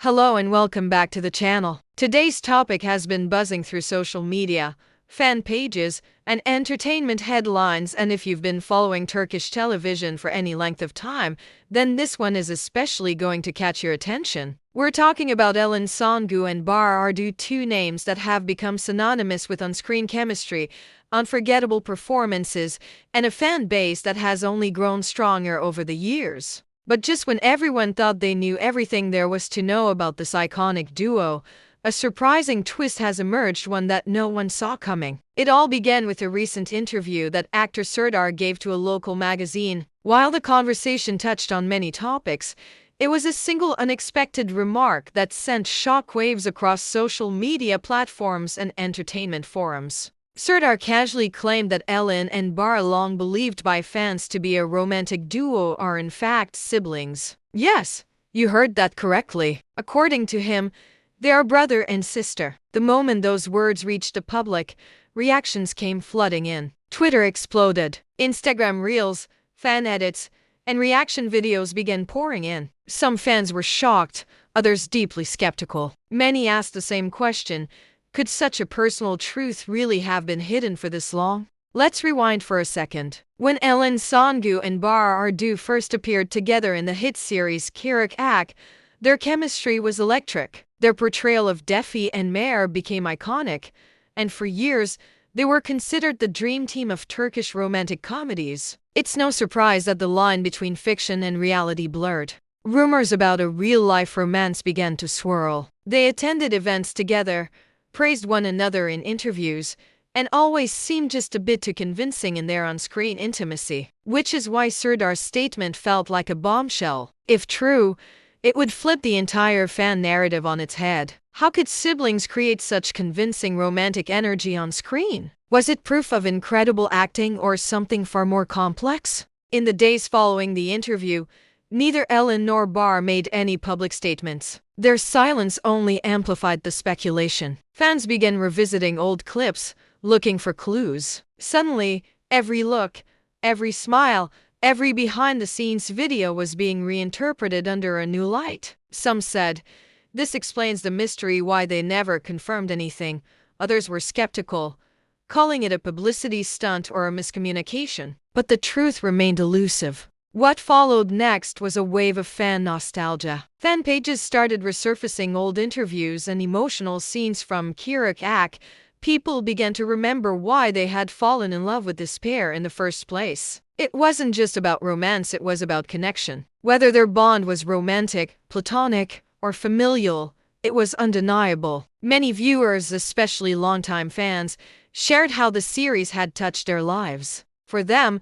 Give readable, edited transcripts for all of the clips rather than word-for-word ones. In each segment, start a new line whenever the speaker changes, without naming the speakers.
Hello and welcome back to the channel. Today's topic has been buzzing through social media, fan pages, and entertainment headlines, and if you've been following Turkish television for any length of time, then this one is especially going to catch your attention. We're talking about Ellen Songu and Bahar Ardu, two names that have become synonymous with on-screen chemistry, unforgettable performances, and a fan base that has only grown stronger over the years. But just when everyone thought they knew everything there was to know about this iconic duo, a surprising twist has emerged, one that no one saw coming. It all began with a recent interview that actor Serdar gave to a local magazine. While the conversation touched on many topics, it was a single unexpected remark that sent shockwaves across social media platforms and entertainment forums. Serdar casually claimed that Ellen and Bahar, long believed by fans to be a romantic duo, are in fact siblings. Yes, you heard that correctly. According to him, they are brother and sister. The moment those words reached the public, reactions came flooding in. Twitter exploded. Instagram Reels, fan edits, and reaction videos began pouring in. Some fans were shocked, others deeply skeptical. Many asked the same question: could such a personal truth really have been hidden for this long? Let's rewind for a second. When Ellen Songu and Bahar Ardu first appeared together in the hit series Kirak Ak, their chemistry was electric. Their portrayal of Defi and Meher became iconic, and for years, they were considered the dream team of Turkish romantic comedies. It's no surprise that the line between fiction and reality blurred. Rumors about a real-life romance began to swirl. They attended events together, praised one another in interviews, and always seemed just a bit too convincing in their on-screen intimacy. Which is why Serdar's statement felt like a bombshell. If true, it would flip the entire fan narrative on its head. How could siblings create such convincing romantic energy on screen? Was it proof of incredible acting or something far more complex? In the days following the interview, neither Ellen nor Bahar made any public statements. Their silence only amplified the speculation. Fans began revisiting old clips, looking for clues. Suddenly, every look, every smile, every behind-the-scenes video was being reinterpreted under a new light. Some said, this explains the mystery why they never confirmed anything. Others were skeptical, calling it a publicity stunt or a miscommunication. But the truth remained elusive. What followed next was a wave of fan nostalgia. Fan pages started resurfacing old interviews and emotional scenes from Kirak Ak. People began to remember why they had fallen in love with this pair in the first place. It wasn't just about romance, it was about connection. Whether their bond was romantic, platonic, or familial, it was undeniable. Many viewers, especially longtime fans, shared how the series had touched their lives. For them,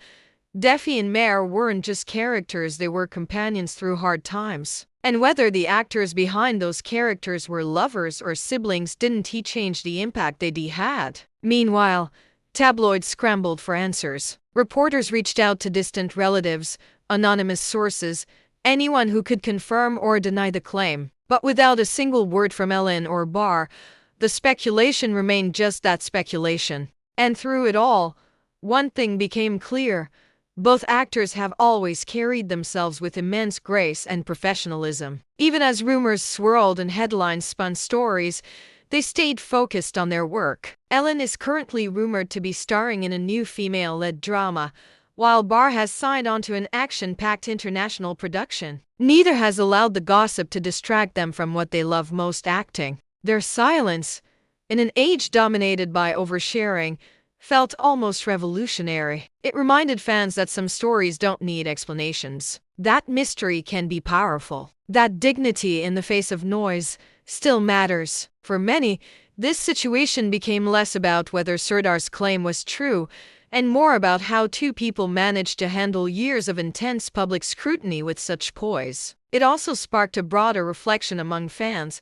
Defi and Meher weren't just characters, they were companions through hard times. And whether the actors behind those characters were lovers or siblings didn't change the impact they had. Meanwhile, tabloids scrambled for answers. Reporters reached out to distant relatives, anonymous sources, anyone who could confirm or deny the claim. But without a single word from Ellen or Bahar, the speculation remained just that, speculation. And through it all, one thing became clear: both actors have always carried themselves with immense grace and professionalism. Even as rumors swirled and headlines spun stories, they stayed focused on their work. Ellen is currently rumored to be starring in a new female-led drama, while Bahar has signed on to an action-packed international production. Neither has allowed the gossip to distract them from what they love most: acting. Their silence, in an age dominated by oversharing, felt almost revolutionary. It reminded fans that some stories don't need explanations. That mystery can be powerful. That dignity in the face of noise still matters. For many, this situation became less about whether Serdar's claim was true, and more about how two people managed to handle years of intense public scrutiny with such poise. It also sparked a broader reflection among fans.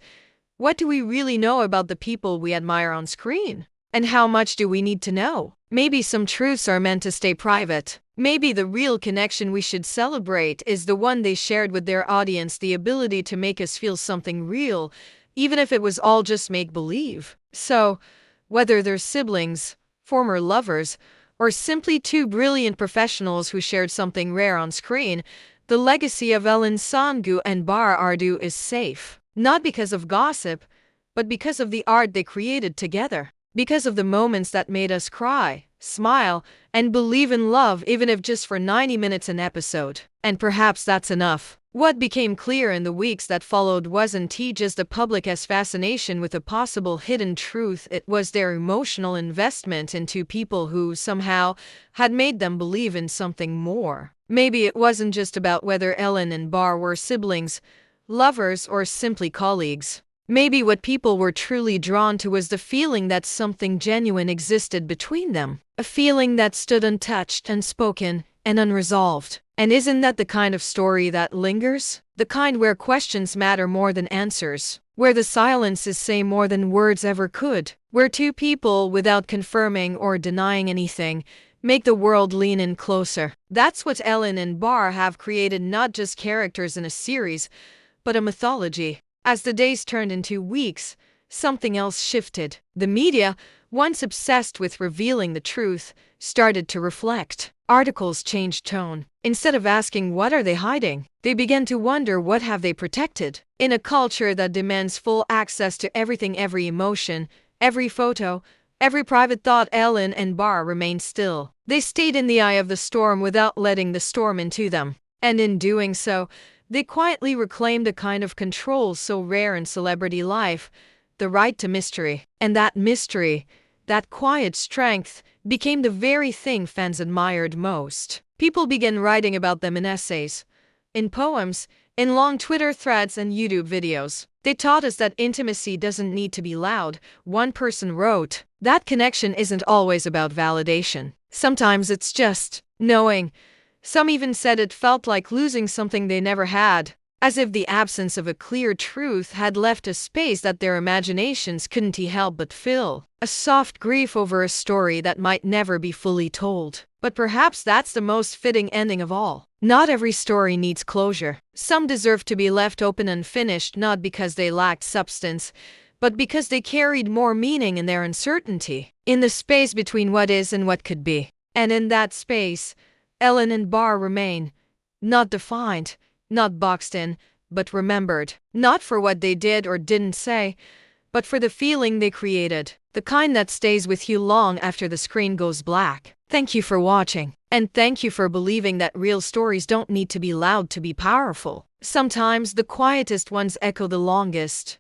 What do we really know about the people we admire on screen? And how much do we need to know? Maybe some truths are meant to stay private. Maybe the real connection we should celebrate is the one they shared with their audience, the ability to make us feel something real, even if it was all just make-believe. So, whether they're siblings, former lovers, or simply two brilliant professionals who shared something rare on screen, the legacy of Ellen Songu and Bahar Ardu is safe. Not because of gossip, but because of the art they created together. Because of the moments that made us cry, smile, and believe in love, even if just for 90 minutes an episode. And perhaps that's enough. What became clear in the weeks that followed wasn't just the public's fascination with a possible hidden truth, it was their emotional investment into people who somehow had made them believe in something more. Maybe it wasn't just about whether Ellen and Bar were siblings, lovers, or simply colleagues. Maybe what people were truly drawn to was the feeling that something genuine existed between them. A feeling that stood untouched, unspoken, and unresolved. And isn't that the kind of story that lingers? The kind where questions matter more than answers. Where the silences say more than words ever could. Where two people, without confirming or denying anything, make the world lean in closer. That's what Ellen and Bar have created, not just characters in a series, but a mythology. As the days turned into weeks, something else shifted. The media, once obsessed with revealing the truth, started to reflect. Articles changed tone. Instead of asking what are they hiding, they began to wonder what have they protected. In a culture that demands full access to everything, every emotion, every photo, every private thought, Ellen and Bar remained still. They stayed in the eye of the storm without letting the storm into them. And in doing so, they quietly reclaimed a kind of control so rare in celebrity life, the right to mystery. And that mystery, that quiet strength, became the very thing fans admired most. People began writing about them in essays, in poems, in long Twitter threads and YouTube videos. They taught us that intimacy doesn't need to be loud. One person wrote, that connection isn't always about validation. Sometimes it's just knowing. Some even said it felt like losing something they never had, as if the absence of a clear truth had left a space that their imaginations couldn't help but fill. A soft grief over a story that might never be fully told. But perhaps that's the most fitting ending of all. Not every story needs closure. Some deserve to be left open unfinished, not because they lacked substance, but because they carried more meaning in their uncertainty, in the space between what is and what could be. And in that space, Ellen and Bar remain, not defined, not boxed in, but remembered. Not for what they did or didn't say, but for the feeling they created, the kind that stays with you long after the screen goes black. Thank you for watching, and thank you for believing that real stories don't need to be loud to be powerful. Sometimes the quietest ones echo the longest.